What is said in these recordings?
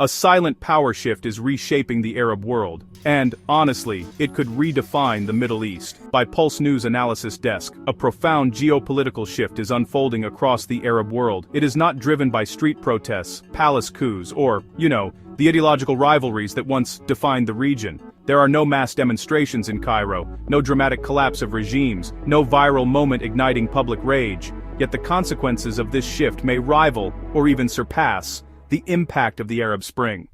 A silent power shift is reshaping the Arab world, and, honestly, it could redefine the Middle East. By Pulse News Analysis Desk, a profound geopolitical shift is unfolding across the Arab world. It is not driven by street protests, palace coups, or, the ideological rivalries that once defined the region. There are no mass demonstrations in Cairo, no dramatic collapse of regimes, no viral moment igniting public rage. Yet the consequences of this shift may rival, or even surpass, the impact of the Arab Spring.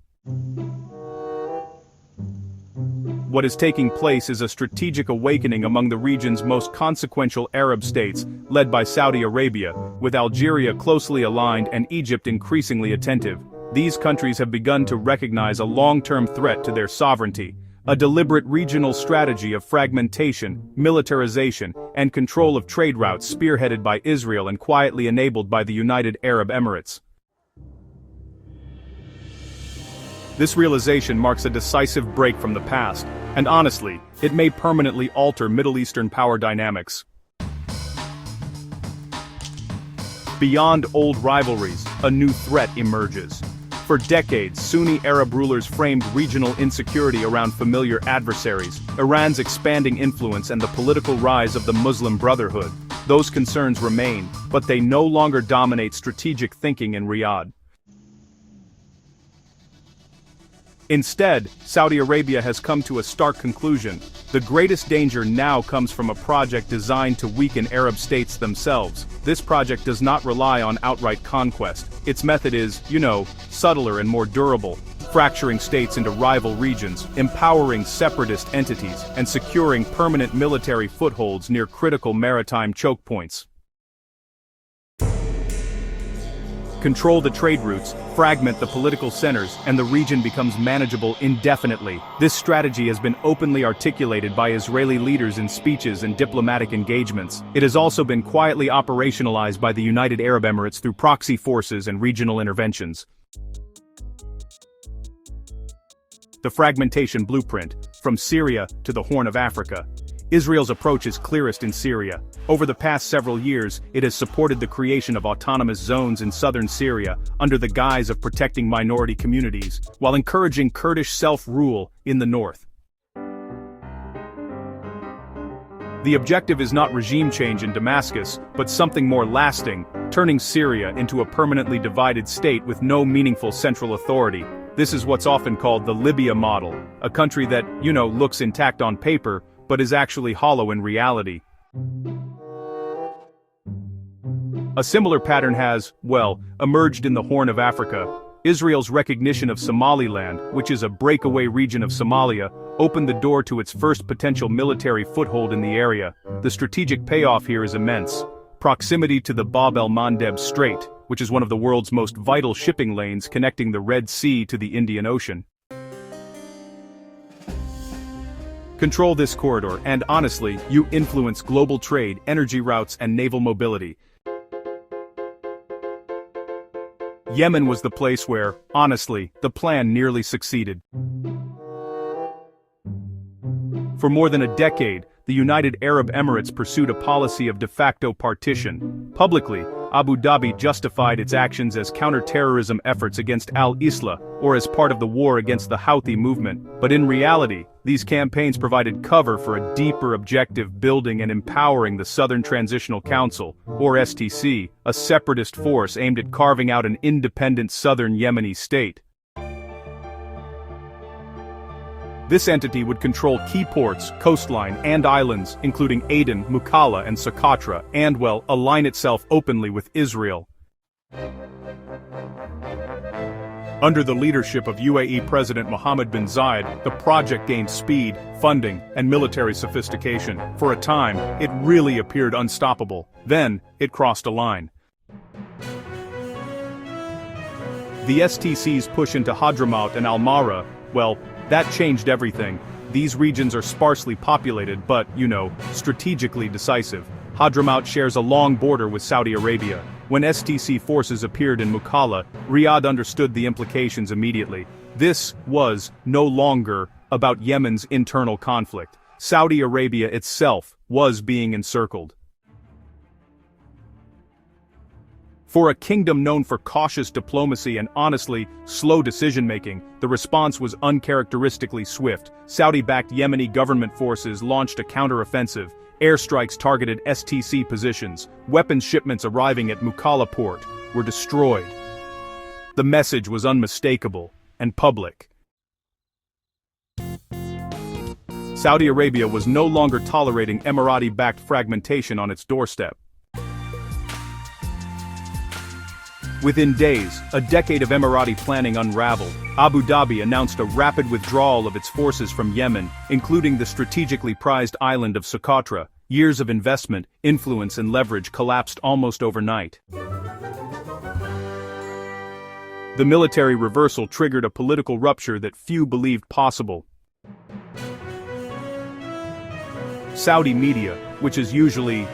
What is taking place is a strategic awakening among the region's most consequential Arab states, led by Saudi Arabia, with Algeria closely aligned and Egypt increasingly attentive. These countries have begun to recognize a long-term threat to their sovereignty, a deliberate regional strategy of fragmentation, militarization, and control of trade routes spearheaded by Israel and quietly enabled by the United Arab Emirates. This realization marks a decisive break from the past, and honestly, it may permanently alter Middle Eastern power dynamics. Beyond old rivalries, a new threat emerges. For decades, Sunni Arab rulers framed regional insecurity around familiar adversaries, Iran's expanding influence and the political rise of the Muslim Brotherhood. Those concerns remain, but they no longer dominate strategic thinking in Riyadh. Instead, Saudi Arabia has come to a stark conclusion. The greatest danger now comes from a project designed to weaken Arab states themselves. This project does not rely on outright conquest. Its method is, subtler and more durable, fracturing states into rival regions, empowering separatist entities, and securing permanent military footholds near critical maritime choke points. Control the trade routes, fragment the political centers, and the region becomes manageable indefinitely. This strategy has been openly articulated by Israeli leaders in speeches and diplomatic engagements. It has also been quietly operationalized by the United Arab Emirates through proxy forces and regional interventions. The fragmentation blueprint, from Syria to the Horn of Africa. Israel's approach is clearest in Syria. Over the past several years, it has supported the creation of autonomous zones in southern Syria, under the guise of protecting minority communities, while encouraging Kurdish self-rule in the north. The objective is not regime change in Damascus, but something more lasting, turning Syria into a permanently divided state with no meaningful central authority. This is what's often called the Libya model, a country that, looks intact on paper, but is actually hollow in reality. A similar pattern has, emerged in the Horn of Africa. Israel's recognition of Somaliland, which is a breakaway region of Somalia, opened the door to its first potential military foothold in the area. The strategic payoff here is immense. Proximity to the el-Mandeb Strait, which is one of the world's most vital shipping lanes connecting the Red Sea to the Indian Ocean. Control this corridor, and honestly, you influence global trade, energy routes, and naval mobility. Yemen was the place where, honestly, the plan nearly succeeded. For more than a decade, the United Arab Emirates pursued a policy of de facto partition. Publicly, Abu Dhabi justified its actions as counter-terrorism efforts against al-Islah, or as part of the war against the Houthi movement. But in reality, these campaigns provided cover for a deeper objective, building and empowering the Southern Transitional Council, or STC, a separatist force aimed at carving out an independent southern Yemeni state. This entity would control key ports, coastline, and islands, including Aden, Mukalla, and Socotra, and, align itself openly with Israel. Under the leadership of UAE President Mohammed bin Zayed, the project gained speed, funding, and military sophistication. For a time, it really appeared unstoppable. Then, it crossed a line. The STC's push into Hadramaut and Al-Mara, that changed everything. These regions are sparsely populated but, strategically decisive. Hadramaut shares a long border with Saudi Arabia. When STC forces appeared in Mukalla, Riyadh understood the implications immediately. This was no longer about Yemen's internal conflict. Saudi Arabia itself was being encircled. For a kingdom known for cautious diplomacy and honestly, slow decision-making, the response was uncharacteristically swift. Saudi-backed Yemeni government forces launched a counter-offensive. Airstrikes targeted STC positions. Weapons shipments arriving at Mukalla port were destroyed. The message was unmistakable and public. Saudi Arabia was no longer tolerating Emirati-backed fragmentation on its doorstep. Within days, a decade of Emirati planning unraveled. Abu Dhabi announced a rapid withdrawal of its forces from Yemen, including the strategically prized island of Socotra. Years of investment, influence and leverage collapsed almost overnight. The military reversal triggered a political rupture that few believed possible. Saudi media, which is usually,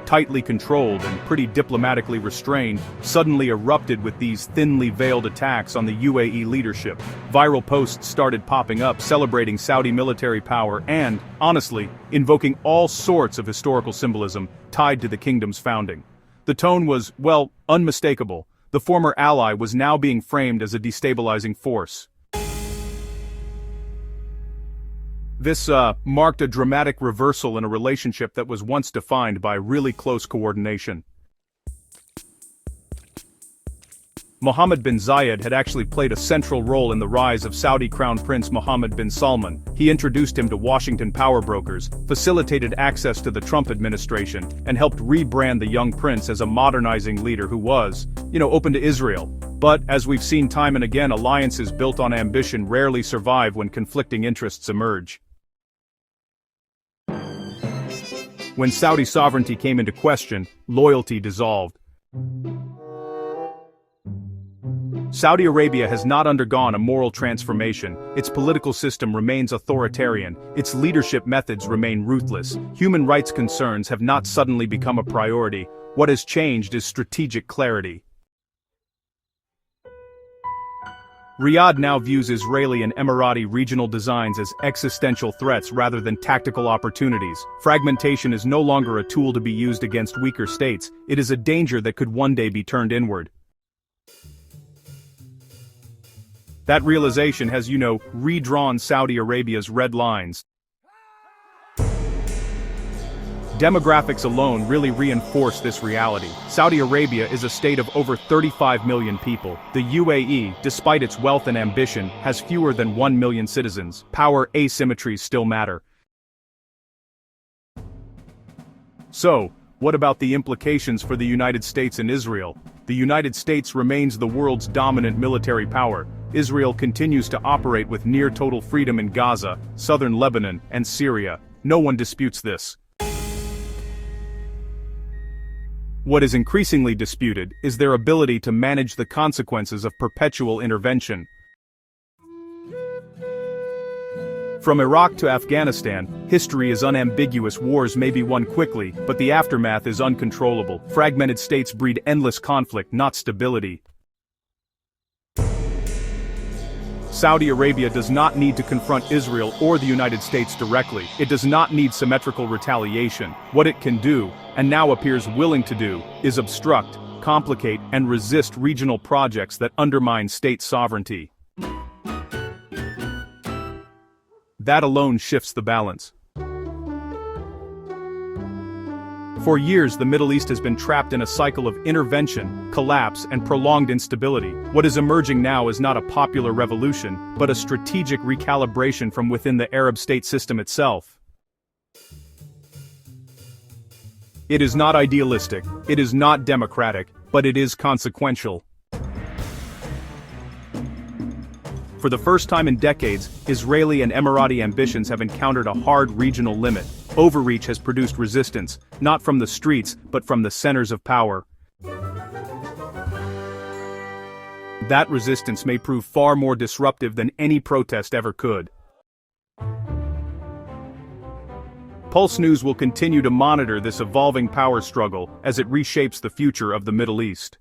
tightly controlled and pretty diplomatically restrained, suddenly erupted with these thinly veiled attacks on the UAE leadership. Viral posts started popping up celebrating Saudi military power and, honestly, invoking all sorts of historical symbolism tied to the kingdom's founding. The tone was, unmistakable. The former ally was now being framed as a destabilizing force. This marked a dramatic reversal in a relationship that was once defined by really close coordination. Mohammed bin Zayed had actually played a central role in the rise of Saudi Crown Prince Mohammed bin Salman. He introduced him to Washington power brokers, facilitated access to the Trump administration, and helped rebrand the young prince as a modernizing leader who was, open to Israel. But, as we've seen time and again, alliances built on ambition rarely survive when conflicting interests emerge. When Saudi sovereignty came into question, loyalty dissolved. Saudi Arabia has not undergone a moral transformation. Its political system remains authoritarian. Its leadership methods remain ruthless. Human rights concerns have not suddenly become a priority. What has changed is strategic clarity. Riyadh now views Israeli and Emirati regional designs as existential threats rather than tactical opportunities. Fragmentation is no longer a tool to be used against weaker states. It is a danger that could one day be turned inward. That realization has, redrawn Saudi Arabia's red lines. Demographics alone really reinforce this reality. Saudi Arabia is a state of over 35 million people. The UAE, despite its wealth and ambition, has fewer than 1 million citizens. Power asymmetries still matter. So, what about the implications for the United States and Israel? The United States remains the world's dominant military power. Israel continues to operate with near-total freedom in Gaza, southern Lebanon, and Syria. No one disputes this. What is increasingly disputed is their ability to manage the consequences of perpetual intervention. From Iraq to Afghanistan, history is unambiguous. Wars may be won quickly, but the aftermath is uncontrollable. Fragmented states breed endless conflict, not stability. Saudi Arabia does not need to confront Israel or the United States directly. It does not need symmetrical retaliation. What it can do, and now appears willing to do, is obstruct, complicate, and resist regional projects that undermine state sovereignty. That alone shifts the balance. For years, the Middle East has been trapped in a cycle of intervention, collapse, and prolonged instability. What is emerging now is not a popular revolution, but a strategic recalibration from within the Arab state system itself. It is not idealistic, it is not democratic, but it is consequential. For the first time in decades, Israeli and Emirati ambitions have encountered a hard regional limit. Overreach has produced resistance, not from the streets, but from the centers of power. That resistance may prove far more disruptive than any protest ever could. Pulse News will continue to monitor this evolving power struggle as it reshapes the future of the Middle East.